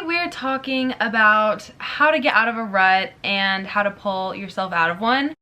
we're talking about how to get out of a rut and how to pull yourself out of one.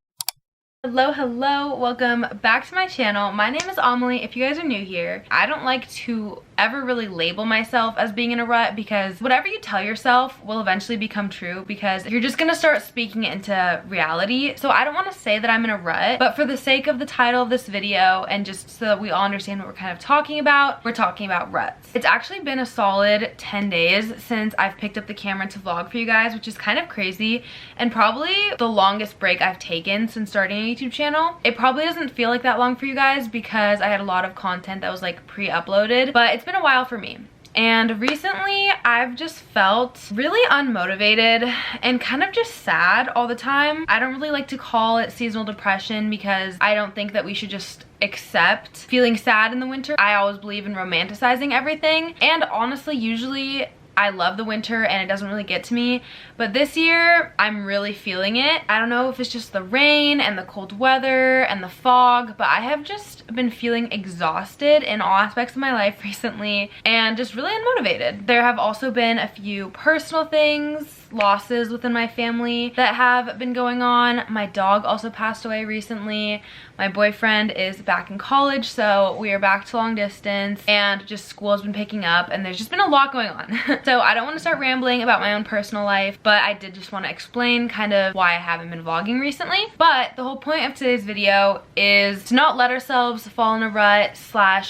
Hello, welcome back to my channel. My name is Amelie. If you guys are new here, I don't like to ever really label myself as being in a rut because whatever you tell yourself will eventually become true, because you're just gonna start speaking it into reality. So I don't want to say that I'm in a rut, but for the sake of the title of this video and just so that we all understand what we're kind of talking about, we're talking about ruts. It's actually been a solid 10 days since I've picked up the camera to vlog for you guys, which is kind of crazy and probably the longest break I've taken since starting a YouTube channel. It probably doesn't feel like that long for you guys because I had a lot of content that was like pre-uploaded, but it's been a while for me. And recently I've just felt really unmotivated and kind of just sad all the time. I don't really like to call it seasonal depression because I don't think that we should just accept feeling sad in the winter. I always believe in romanticizing everything, and honestly usually I love the winter and it doesn't really get to me, but this year I'm really feeling it. I don't know if it's just the rain and the cold weather and the fog, but I have just been feeling exhausted in all aspects of my life recently and just really unmotivated. There have also been a few personal things, losses within my family that have been going on. My dog also passed away recently. My boyfriend is back in college, so we are back to long distance, and just school has been picking up and there's just been a lot going on. So I don't want to start rambling about my own personal life, but I did just want to explain kind of why I haven't been vlogging recently. But the whole point of today's video is to not let ourselves fall in a rut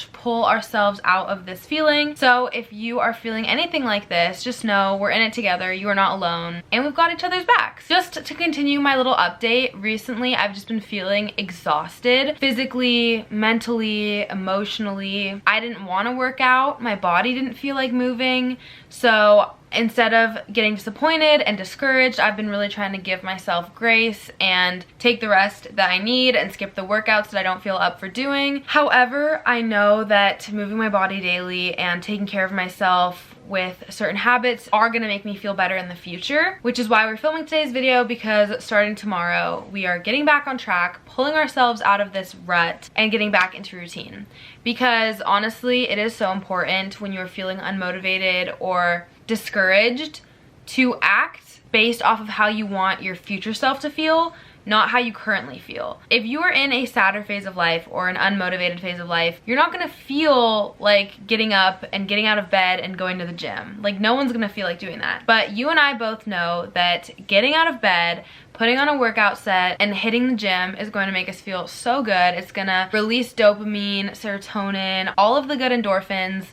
/ pull ourselves out of this feeling. So if you are feeling anything like this, just know we're in it together. You are not alone and we've got each other's backs. Just to continue my little update, recently I've just been feeling exhausted physically, mentally, emotionally. I didn't want to work out. My body didn't feel like moving. So instead of getting disappointed and discouraged, I've been really trying to give myself grace and take the rest that I need and skip the workouts that I don't feel up for doing. However, I know that moving my body daily and taking care of myself with certain habits are gonna make me feel better in the future, which is why we're filming today's video, because starting tomorrow we are getting back on track, pulling ourselves out of this rut and getting back into routine. Because honestly, it is so important when you're feeling unmotivated or discouraged to act based off of how you want your future self to feel, not how you currently feel. If you are in a sadder phase of life or an unmotivated phase of life, you're not gonna feel like getting up and getting out of bed and going to the gym. Like, no one's gonna feel like doing that. But you and I both know that getting out of bed, putting on a workout set, and hitting the gym is going to make us feel so good. It's gonna release dopamine, serotonin, all of the good endorphins,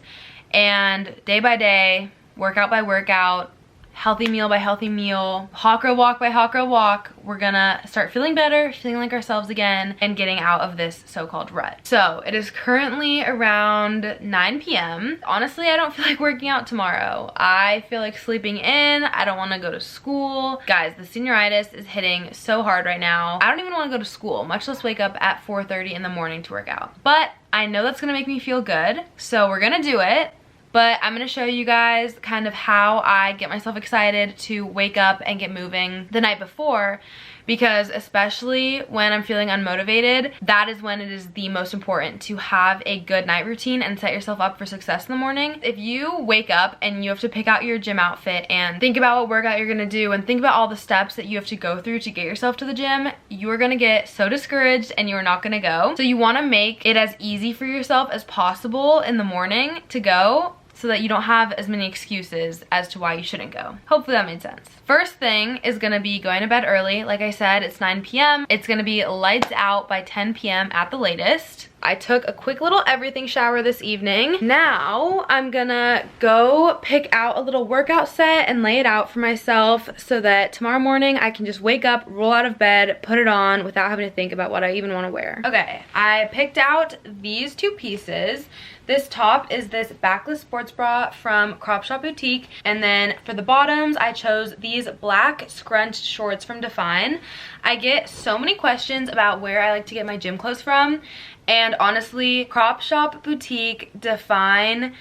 and day by day, workout by workout, healthy meal by healthy meal, hot girl walk by hot girl walk, we're gonna start feeling better, feeling like ourselves again, and getting out of this so-called rut. So it is currently around 9 p.m. Honestly, I don't feel like working out tomorrow. I feel like sleeping in. I don't want to go to school. Guys, the senioritis is hitting so hard right now. I don't even want to go to school, much less wake up at 4:30 in the morning to work out. But I know that's gonna make me feel good, so we're gonna do it. But I'm gonna show you guys kind of how I get myself excited to wake up and get moving the night before, because especially when I'm feeling unmotivated, that is when it is the most important to have a good night routine and set yourself up for success in the morning. If you wake up and you have to pick out your gym outfit and think about what workout you're gonna do and think about all the steps that you have to go through to get yourself to the gym, you are gonna get so discouraged and you are not gonna go. So you wanna make it as easy for yourself as possible in the morning to go, so that you don't have as many excuses as to why you shouldn't go. Hopefully that made sense. First thing is gonna be going to bed early. Like I said, it's 9 p.m. It's gonna be lights out by 10 p.m. at the latest. I took a quick little everything shower this evening. Now I'm gonna go pick out a little workout set and lay it out for myself so that tomorrow morning I can just wake up, roll out of bed, put it on without having to think about what I even wanna wear. Okay, I picked out these two pieces. This top is this backless sports bra from Crop Shop Boutique, and then for the bottoms I chose these black scrunched shorts from Define. I get so many questions about where I like to get my gym clothes from, and honestly, Crop Shop Boutique, Define,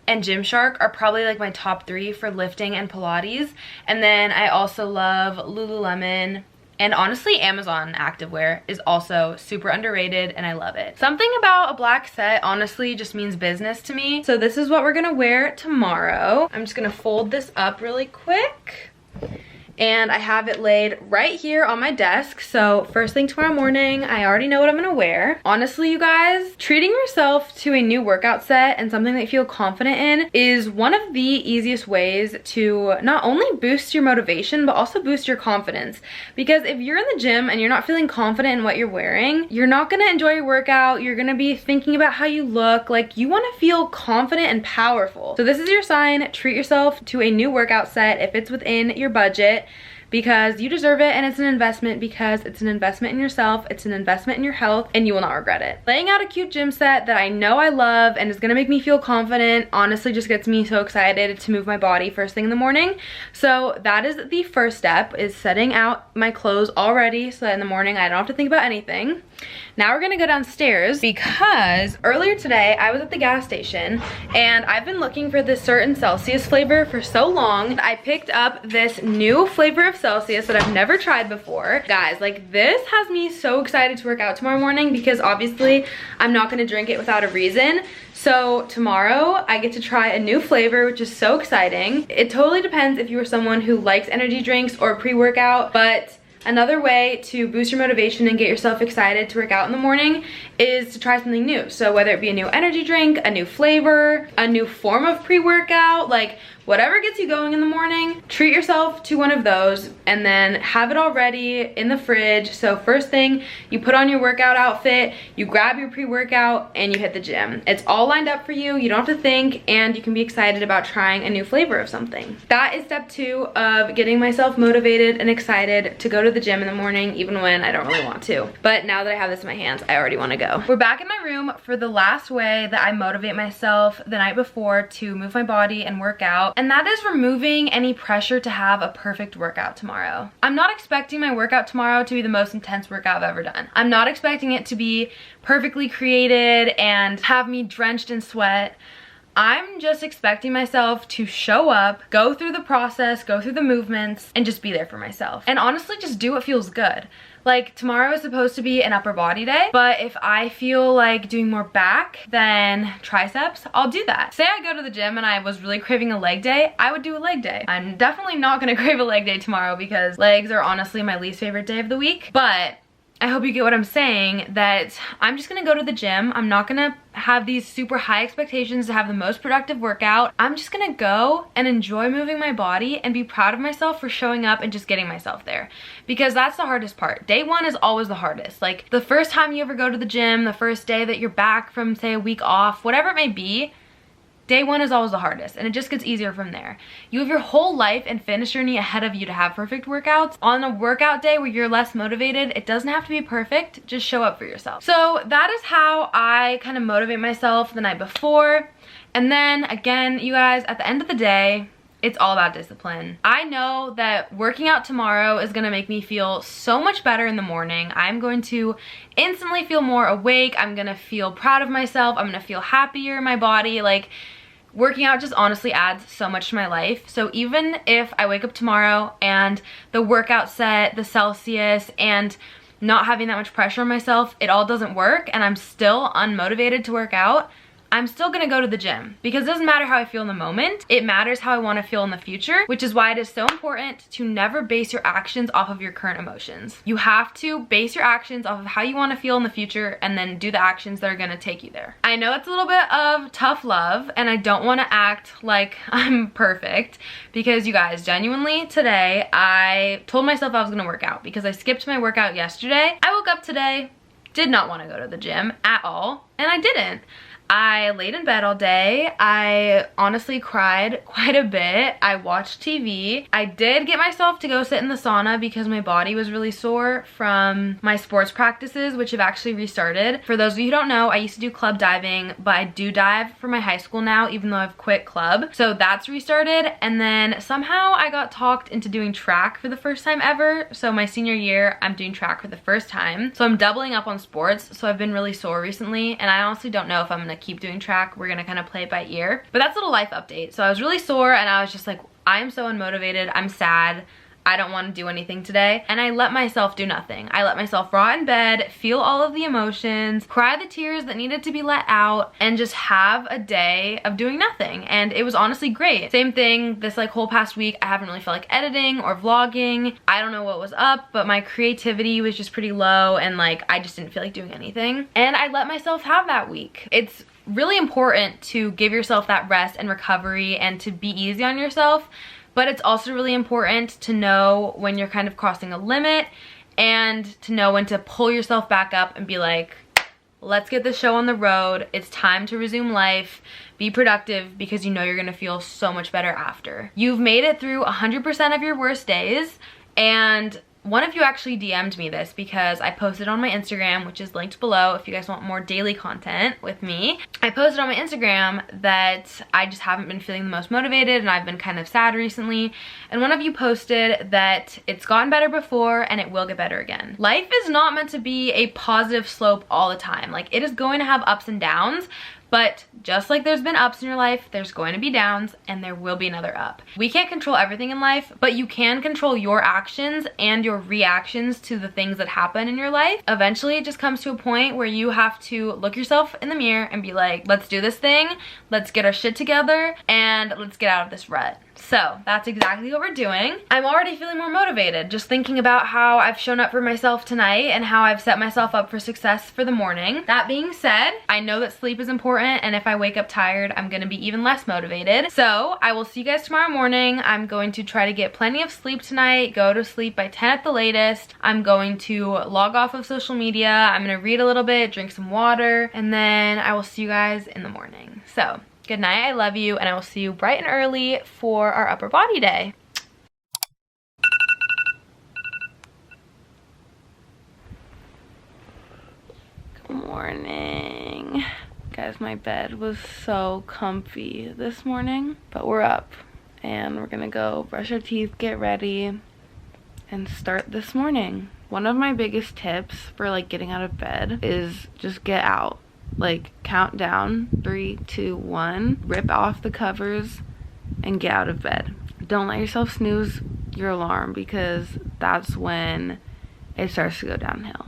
and Gymshark are probably like my top 3 for lifting and Pilates. And then I also love Lululemon And honestly, Amazon activewear is also super underrated and I love it. Something about a black set honestly just means business to me. So this is what we're gonna wear tomorrow. I'm just gonna fold this up really quick. And I have it laid right here on my desk. So first thing tomorrow morning, I already know what I'm gonna wear. Honestly, you guys, treating yourself to a new workout set and something that you feel confident in is one of the easiest ways to not only boost your motivation, but also boost your confidence. Because if you're in the gym and you're not feeling confident in what you're wearing, you're not gonna enjoy your workout. You're gonna be thinking about how you look. Like, you wanna feel confident and powerful. So this is your sign. Treat yourself to a new workout set if it's within your budget, because you deserve it, and it's an investment, because it's an investment in yourself, it's an investment in your health, and you will not regret it. Laying out a cute gym set that I know I love and is gonna make me feel confident honestly just gets me so excited to move my body first thing in the morning. So that is the first step, is setting out my clothes already so that in the morning I don't have to think about anything. Now we're gonna go downstairs because earlier today I was at the gas station and I've been looking for this certain Celsius flavor for so long. I picked up this new flavor of Celsius that I've never tried before. Guys, like, this has me so excited to work out tomorrow morning because obviously I'm not gonna drink it without a reason. So tomorrow I get to try a new flavor, which is so exciting. It totally depends if you are someone who likes energy drinks or pre-workout, but another way to boost your motivation and get yourself excited to work out in the morning is to try something new. So whether it be a new energy drink, a new flavor, a new form of pre-workout, like whatever gets you going in the morning, treat yourself to one of those and then have it all ready in the fridge. So first thing, you put on your workout outfit, you grab your pre-workout, and you hit the gym. It's all lined up for you. You don't have to think, and you can be excited about trying a new flavor of something. That is step 2 of getting myself motivated and excited to go to the gym in the morning, even when I don't really want to. But now that I have this in my hands, I already want to go. We're back in my room for the last way that I motivate myself the night before to move my body and work out. And that is removing any pressure to have a perfect workout tomorrow. I'm not expecting my workout tomorrow to be the most intense workout I've ever done. I'm not expecting it to be perfectly created and have me drenched in sweat. I'm just expecting myself to show up, go through the process, go through the movements, and just be there for myself. And honestly, just do what feels good. Like, tomorrow is supposed to be an upper body day, but if I feel like doing more back than triceps, I'll do that. Say I go to the gym and I was really craving a leg day, I would do a leg day. I'm definitely not gonna crave a leg day tomorrow because legs are honestly my least favorite day of the week, but I hope you get what I'm saying, that I'm just gonna go to the gym. I'm not gonna have these super high expectations to have the most productive workout. I'm just gonna go and enjoy moving my body and be proud of myself for showing up and just getting myself there. Because that's the hardest part. Day 1 is always the hardest. Like, the first time you ever go to the gym, the first day that you're back from, say, a week off, whatever it may be, day 1 is always the hardest, and it just gets easier from there. You have your whole life and fitness journey ahead of you to have perfect workouts. On a workout day where you're less motivated, it doesn't have to be perfect, just show up for yourself. So that is how I kind of motivate myself the night before. And then again, you guys, at the end of the day, it's all about discipline. I know that working out tomorrow is gonna make me feel so much better in the morning. I'm going to instantly feel more awake. I'm gonna feel proud of myself. I'm gonna feel happier in my body. Like, working out just honestly adds so much to my life. So even if I wake up tomorrow and the workout set, the Celsius, and not having that much pressure on myself, it all doesn't work and I'm still unmotivated to work out, I'm still gonna go to the gym, because it doesn't matter how I feel in the moment, it matters how I wanna feel in the future, which is why it is so important to never base your actions off of your current emotions. You have to base your actions off of how you wanna feel in the future and then do the actions that are gonna take you there. I know it's a little bit of tough love and I don't wanna act like I'm perfect, because you guys, genuinely today, I told myself I was gonna work out because I skipped my workout yesterday. I woke up today, did not wanna go to the gym at all, and I didn't. I laid in bed all day. I honestly cried quite a bit. I watched TV. I did get myself to go sit in the sauna because my body was really sore from my sports practices, which have actually restarted. For those of you who don't know, I used to do club diving, but I do dive for my high school now, even though I've quit club. So that's restarted. And then somehow I got talked into doing track for the first time ever. So my senior year, I'm doing track for the first time. So I'm doubling up on sports. So I've been really sore recently, and I honestly don't know if I'm gonna keep doing track. We're gonna kind of play it by ear, but that's a little life update. So I was really sore and I was just like, I am so unmotivated. I'm sad. I don't want to do anything today. And I let myself do nothing. I let myself rot in bed, feel all of the emotions, cry the tears that needed to be let out, and just have a day of doing nothing. And it was honestly great. Same thing this like whole past week. I haven't really felt like editing or vlogging. I don't know what was up, but my creativity was just pretty low, and like I just didn't feel like doing anything. And I let myself have that week. It's really important to give yourself that rest and recovery and to be easy on yourself, but it's also really important to know when you're kind of crossing a limit and to know when to pull yourself back up and be like, let's get this show on the road. It's time to resume life. Be productive, because you know you're gonna feel so much better after. You've made it through 100% of your worst days, and one of you actually DM'd me this because I posted on my Instagram, which is linked below if you guys want more daily content with me. I posted on my Instagram that I just haven't been feeling the most motivated and I've been kind of sad recently. And one of you posted that it's gotten better before and it will get better again. Life is not meant to be a positive slope all the time. Like, it is going to have ups and downs. But just like there's been ups in your life, there's going to be downs, and there will be another up. We can't control everything in life, but you can control your actions and your reactions to the things that happen in your life. Eventually, it just comes to a point where you have to look yourself in the mirror and be like, let's do this thing, let's get our shit together, and let's get out of this rut. So that's exactly what we're doing. I'm already feeling more motivated just thinking about how I've shown up for myself tonight and how I've set myself up for success for the morning. That being said, I know that sleep is important, and if I wake up tired, I'm gonna be even less motivated. So I will see you guys tomorrow morning. I'm going to try to get plenty of sleep tonight, go to sleep by 10 at the latest. I'm going to log off of social media. I'm gonna read a little bit, drink some water, and then I will see you guys in the morning. So good night, I love you, and I will see you bright and early for our upper body day. Good morning. Guys, my bed was so comfy this morning, but we're up and we're gonna go brush our teeth, get ready, and start this morning. One of my biggest tips for like getting out of bed is just get out. Like, count down 3, 2, 1, rip off the covers and get out of bed. Don't let yourself snooze your alarm, because that's when it starts to go downhill.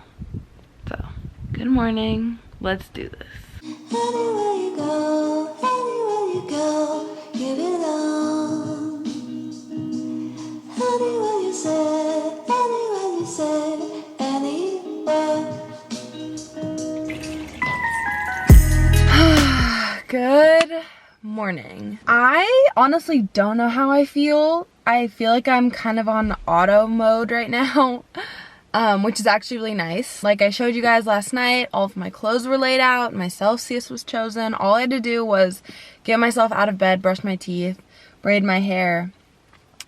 So good morning, let's do this. Anywhere you go, give it on. Anywhere you say, anywhere. Good morning. I honestly don't know how I feel. I feel like I'm kind of on auto mode right now, which is actually really nice. Like I showed you guys last night, all of my clothes were laid out, my Celsius was chosen. All I had to do was get myself out of bed, brush my teeth, braid my hair,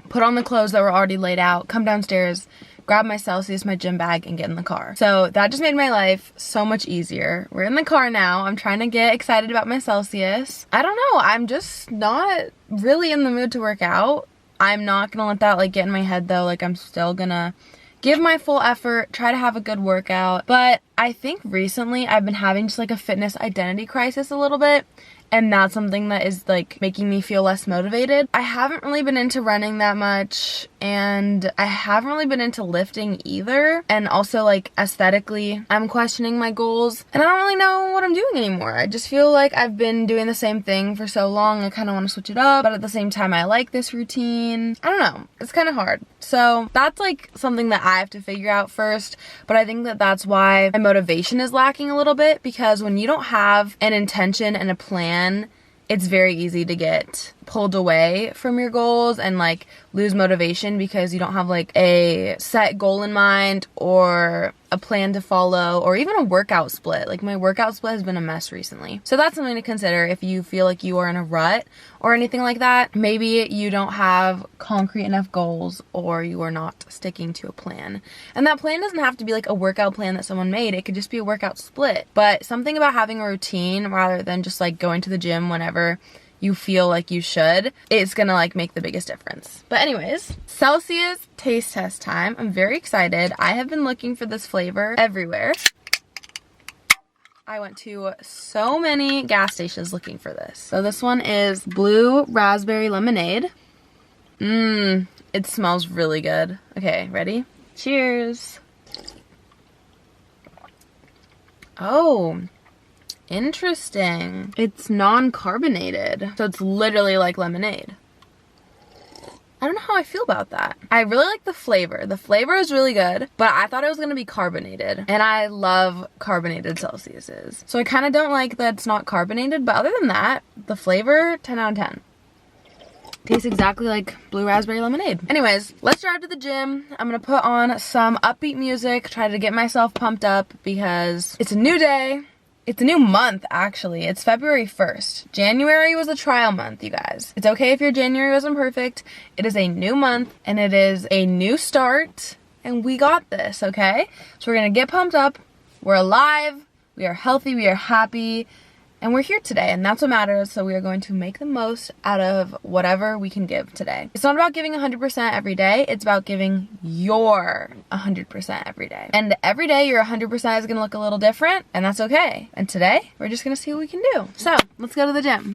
put on the clothes that were already laid out, come downstairs, grab my Celsius, my gym bag, and get in the car. So that just made my life so much easier. We're in the car now. I'm trying to get excited about my Celsius. I don't know. I'm just not really in the mood to work out. I'm not gonna let that like get in my head though. Like, I'm still gonna give my full effort, try to have a good workout. But I think recently I've been having just like a fitness identity crisis a little bit. And that's something that is like making me feel less motivated. I haven't really been into running that much, and I haven't really been into lifting either. And also like aesthetically, I'm questioning my goals, and I don't really know what I'm doing anymore. I just feel like I've been doing the same thing for so long. I kind of want to switch it up, but at the same time I like this routine. I don't know. It's kind of hard. So that's like something that I have to figure out first. But I think that that's why my motivation is lacking a little bit, because when you don't have an intention and a plan, it's very easy to get pulled away from your goals and like lose motivation because you don't have like a set goal in mind or a plan to follow, or even a workout split. Like, my workout split has been a mess recently. So that's something to consider if you feel like you are in a rut or anything like that. Maybe you don't have concrete enough goals, or you are not sticking to a plan. And that plan doesn't have to be like a workout plan that someone made. It could just be a workout split. But something about having a routine rather than just like going to the gym whenever you feel like you should, it's gonna like make the biggest difference. But anyways, Celsius taste test time. I'm very excited. I have been looking for this flavor everywhere. I went to so many gas stations looking for this. So this one is blue raspberry lemonade. It smells really good. Okay, ready? Cheers. Oh, interesting. It's non-carbonated, so it's literally like lemonade. I don't know how I feel about that. I really like the flavor. The flavor is really good, but I thought it was gonna be carbonated. And I love carbonated Celsiuses. So I kind of don't like that it's not carbonated, but other than that, the flavor, 10 out of 10. Tastes exactly like blue raspberry lemonade. Anyways, let's drive to the gym. I'm gonna put on some upbeat music, try to get myself pumped up because it's a new day. It's a new month, actually. It's February 1st. January was a trial month, you guys. It's okay if your January wasn't perfect. It is a new month, and it is a new start, and we got this, okay? So we're gonna get pumped up. We're alive. We are healthy. We are happy. And we're here today, and that's what matters, so we are going to make the most out of whatever we can give today. It's not about giving 100% every day, it's about giving your 100% every day. And every day your 100% is gonna look a little different, and that's okay. And today, we're just gonna see what we can do. So, let's go to the gym.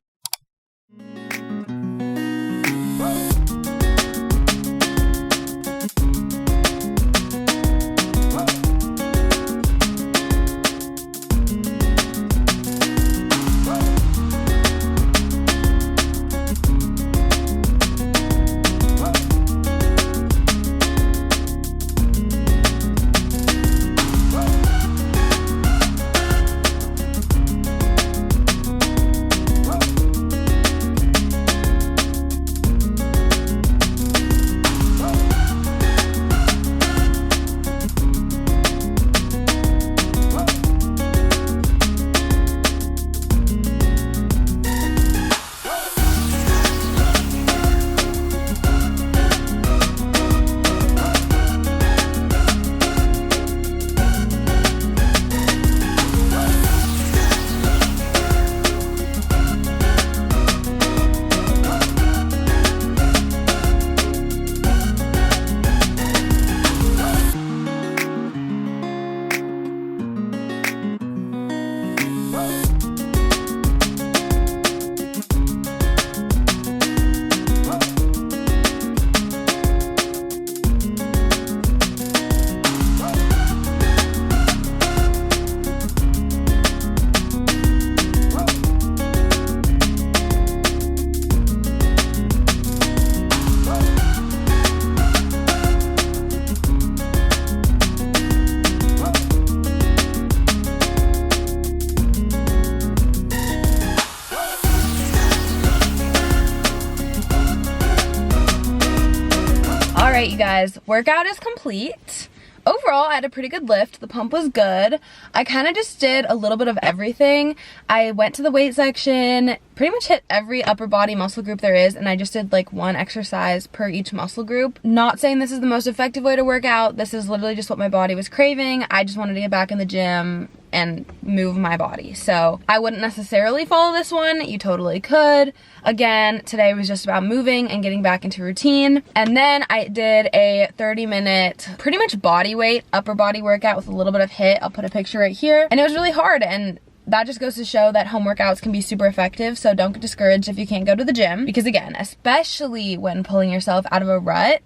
Alright, you guys, workout is complete. Overall, I had a pretty good lift. The pump was good. I kind of just did a little bit of everything. I went to the weight section, pretty much hit every upper body muscle group there is, and I just did like one exercise per each muscle group. Not saying this is the most effective way to work out. This is literally just what my body was craving. I just wanted to get back in the gym and move my body. So I wouldn't necessarily follow this one. You totally could. Again, today was just about moving and getting back into routine. And then I did a 30-minute, pretty much body weight, upper body workout with a little bit of HIIT. I'll put a picture right here. And it was really hard, and that just goes to show that home workouts can be super effective, so don't get discouraged if you can't go to the gym. Because again, especially when pulling yourself out of a rut,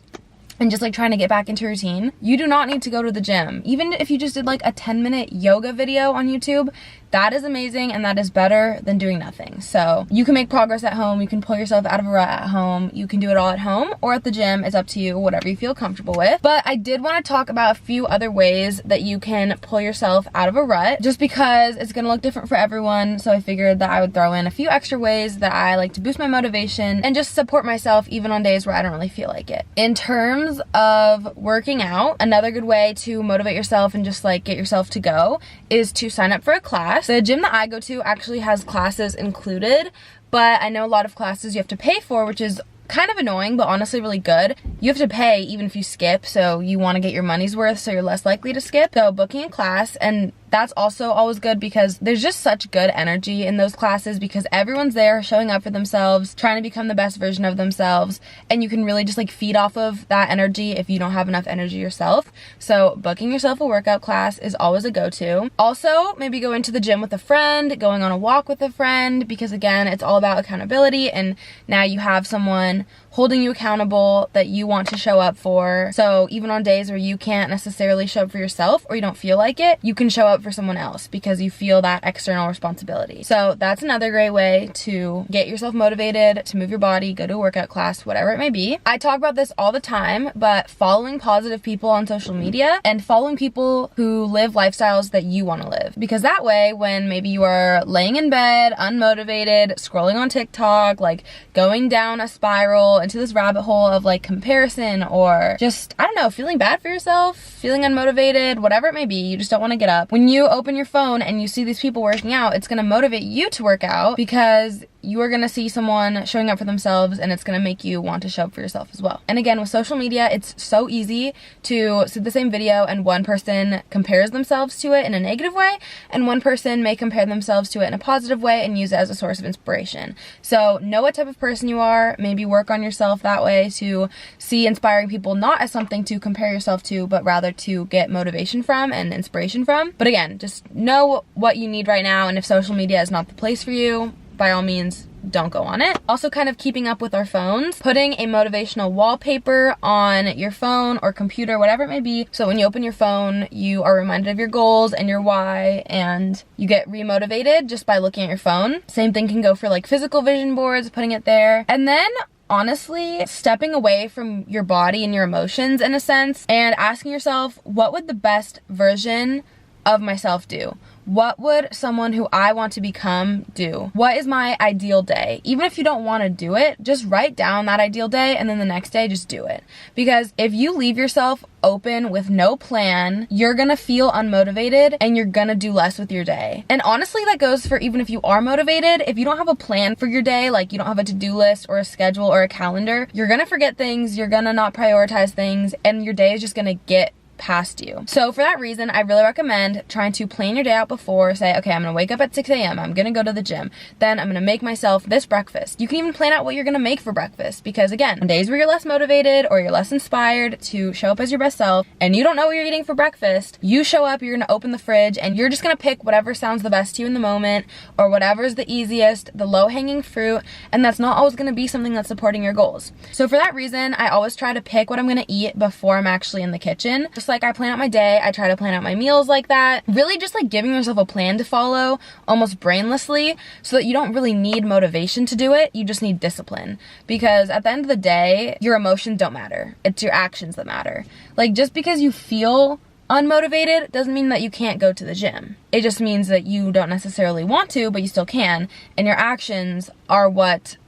and just like trying to get back into routine, you do not need to go to the gym. Even if you just did like a 10-minute yoga video on YouTube, that is amazing, and that is better than doing nothing. So you can make progress at home, you can pull yourself out of a rut at home, you can do it all at home or at the gym. It's up to you, whatever you feel comfortable with. But I did want to talk about a few other ways that you can pull yourself out of a rut, just because it's gonna look different for everyone. So I figured that I would throw in a few extra ways that I like to boost my motivation and just support myself even on days where I don't really feel like it. In terms of working out, another good way to motivate yourself and just like get yourself to go is to sign up for a class. The gym that I go to actually has classes included, but I know a lot of classes you have to pay for, which is kind of annoying, but honestly really good. You have to pay even if you skip, so you want to get your money's worth, so you're less likely to skip. So booking a class, and that's also always good because there's just such good energy in those classes because everyone's there showing up for themselves, trying to become the best version of themselves, and you can really just like feed off of that energy if you don't have enough energy yourself. So booking yourself a workout class is always a go-to. Also, maybe go into the gym with a friend, going on a walk with a friend, because again, it's all about accountability, and now you have someone holding you accountable that you want to show up for. So even on days where you can't necessarily show up for yourself or you don't feel like it, you can show up for someone else because you feel that external responsibility. So that's another great way to get yourself motivated to move your body, go to a workout class, whatever it may be. I talk about this all the time, but following positive people on social media and following people who live lifestyles that you want to live, because that way when maybe you are laying in bed unmotivated, scrolling on TikTok, like going down a spiral into this rabbit hole of like comparison, or just, I don't know, feeling bad for yourself, feeling unmotivated, whatever it may be, you just don't want to get up. When you open your phone and you see these people working out, it's going to motivate you to work out because you are going to see someone showing up for themselves, and it's going to make you want to show up for yourself as well. And again, with social media, it's so easy to see the same video and one person compares themselves to it in a negative way, and one person may compare themselves to it in a positive way and use it as a source of inspiration. So know what type of person you are, maybe work on yourself that way to see inspiring people not as something to compare yourself to, but rather to get motivation from and inspiration from. But again, just know what you need right now, and if social media is not the place for you, by all means, don't go on it. Also, kind of keeping up with our phones, putting a motivational wallpaper on your phone or computer, whatever it may be, so when you open your phone, you are reminded of your goals and your why, and you get remotivated just by looking at your phone. Same thing can go for like physical vision boards, putting it there. And then honestly, stepping away from your body and your emotions in a sense, and asking yourself, what would the best version of myself do? What would someone who I want to become do? What is my ideal day? Even if you don't want to do it, just write down that ideal day, and then the next day just do it. Because if you leave yourself open with no plan, you're gonna feel unmotivated and you're gonna do less with your day. And honestly, that goes for even if you are motivated. If you don't have a plan for your day, like you don't have a to-do list or a schedule or a calendar, you're gonna forget things, you're gonna not prioritize things, and your day is just gonna get past you. So for that reason, I really recommend trying to plan your day out before. Say, okay, I'm gonna wake up at 6 a.m. I'm gonna go to the gym. Then I'm gonna make myself this breakfast. You can even plan out what you're gonna make for breakfast, because again, on days where you're less motivated or you're less inspired to show up as your best self and you don't know what you're eating for breakfast, you show up, you're gonna open the fridge, and you're just gonna pick whatever sounds the best to you in the moment, or whatever's the easiest, the low-hanging fruit, and that's not always gonna be something that's supporting your goals. So for that reason, I always try to pick what I'm gonna eat before I'm actually in the kitchen. Just like I plan out my day, I try to plan out my meals like that. Really just like giving yourself a plan to follow almost brainlessly, so that you don't really need motivation to do it, you just need discipline. Because at the end of the day, your emotions don't matter. It's your actions that matter. Like, just because you feel unmotivated doesn't mean that you can't go to the gym. It just means that you don't necessarily want to, but you still can, and your actions are what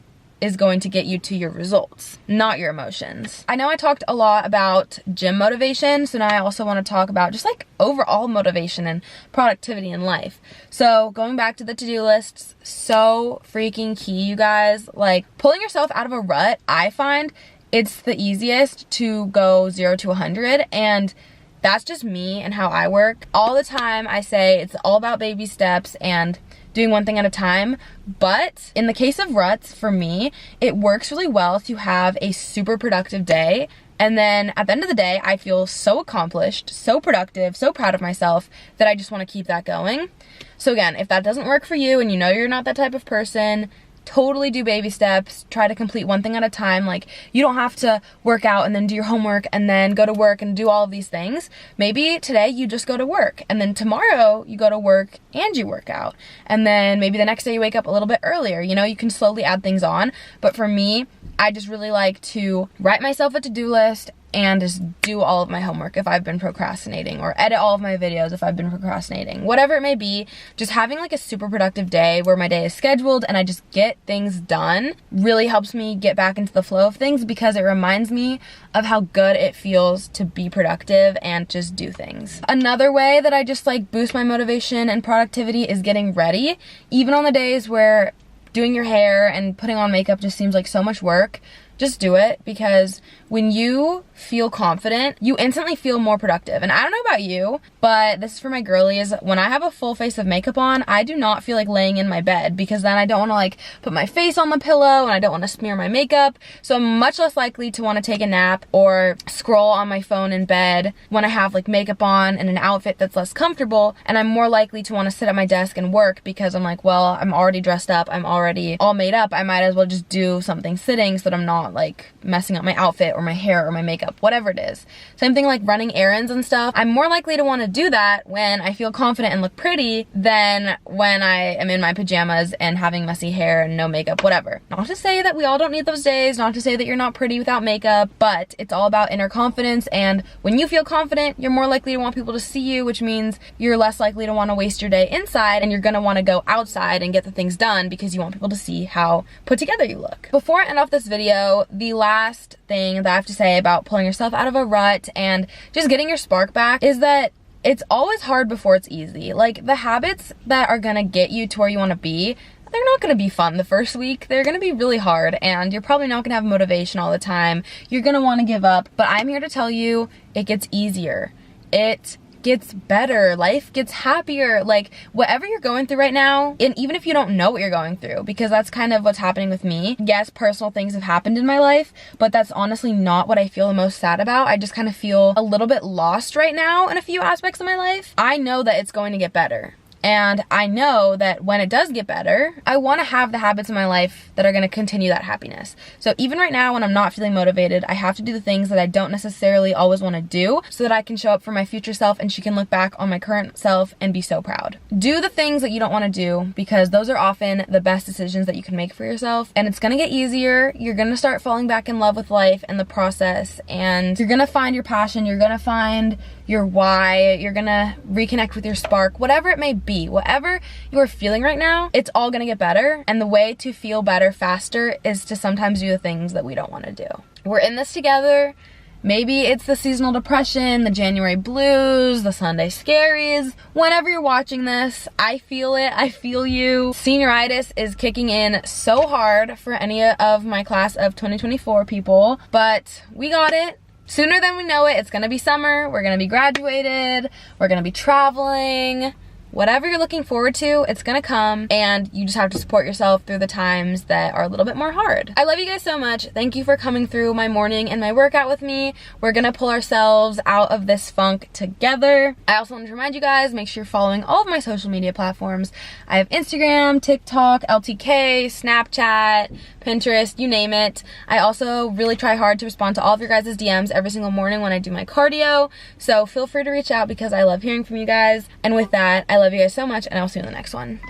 is going to get you to your results, not your emotions. I know I talked a lot about gym motivation, so now I also want to talk about just like overall motivation and productivity in life. So going back to the to-do lists, so freaking key, you guys. Like, pulling yourself out of a rut, I find it's the easiest to go 0 to 100, and that's just me and how I work. All the time I say it's all about baby steps and doing one thing at a time. But in the case of ruts, for me, it works really well to have a super productive day. And then at the end of the day, I feel so accomplished, so productive, so proud of myself that I just want to keep that going. So again, if that doesn't work for you and you know you're not that type of person, totally do baby steps. Try to complete one thing at a time. Like, you don't have to work out and then do your homework and then go to work and do all of these things. Maybe today you just go to work, and then tomorrow you go to work and you work out, and then maybe the next day you wake up a little bit earlier. You know, you can slowly add things on. But for me, I just really like to write myself a to-do list and just do all of my homework if I've been procrastinating, or edit all of my videos if I've been procrastinating. Whatever it may be, just having like a super productive day where my day is scheduled and I just get things done really helps me get back into the flow of things, because it reminds me of how good it feels to be productive and just do things. Another way that I just like boost my motivation and productivity is getting ready. Even on the days where doing your hair and putting on makeup just seems like so much work, just do it, because when you feel confident, you instantly feel more productive. And I don't know about you, but this is for my girlies. When I have a full face of makeup on, I do not feel like laying in my bed, because then I don't want to like put my face on the pillow and I don't want to smear my makeup. So I'm much less likely to want to take a nap or scroll on my phone in bed when I have like makeup on and an outfit that's less comfortable, and I'm more likely to want to sit at my desk and work, because I'm like, well, I'm already dressed up, I'm already all made up, I might as well just do something sitting so that I'm not like messing up my outfit or my hair or my makeup, whatever it is. Same thing like running errands and stuff. I'm more likely to want to do that when I feel confident and look pretty than when I am in my pajamas and having messy hair and no makeup, whatever. Not to say that we all don't need those days, not to say that you're not pretty without makeup, but it's all about inner confidence, and when you feel confident, you're more likely to want people to see you, which means you're less likely to want to waste your day inside, and you're gonna want to go outside and get the things done because you want people to see how put together you look. Before I end off this video, the last thing that I have to say about pulling yourself out of a rut and just getting your spark back is that it's always hard before it's easy. Like, the habits that are gonna get you to where you want to be, they're not gonna be fun the first week. They're gonna be really hard, and you're probably not gonna have motivation all the time. You're gonna want to give up, but I'm here to tell you it gets easier. It gets better. Life gets happier. Like, whatever you're going through right now, and even if you don't know what you're going through, because that's kind of what's happening with me. Yes, personal things have happened in my life, but that's honestly not what I feel the most sad about. I just kind of feel a little bit lost right now in a few aspects of my life. I know that it's going to get better. And I know that when it does get better, I want to have the habits in my life that are going to continue that happiness. So even right now when I'm not feeling motivated, I have to do the things that I don't necessarily always want to do so that I can show up for my future self and she can look back on my current self and be so proud. Do the things that you don't want to do, because those are often the best decisions that you can make for yourself. And it's going to get easier. You're going to start falling back in love with life and the process, and you're going to find your passion. You're going to find your why. You're going to reconnect with your spark, whatever it may be. Whatever you're feeling right now, it's all gonna get better. And the way to feel better faster is to sometimes do the things that we don't want to do. We're in this together. Maybe it's the seasonal depression, the January blues, the Sunday scaries. Whenever you're watching this, I feel it. I feel you. Senioritis is kicking in so hard for any of my class of 2024 people, but we got it. Sooner than we know it, it's gonna be summer. We're gonna be graduated. We're gonna be traveling. Whatever you're looking forward to, it's gonna come, and you just have to support yourself through the times that are a little bit more hard. I love you guys so much. Thank you for coming through my morning and my workout with me. We're gonna pull ourselves out of this funk together. I also want to remind you guys, make sure you're following all of my social media platforms. I have Instagram, TikTok, LTK, Snapchat, Pinterest, you name it. I also really try hard to respond to all of your guys' DMs every single morning when I do my cardio, so feel free to reach out because I love hearing from you guys. And with that, I love you guys so much, and I'll see you in the next one.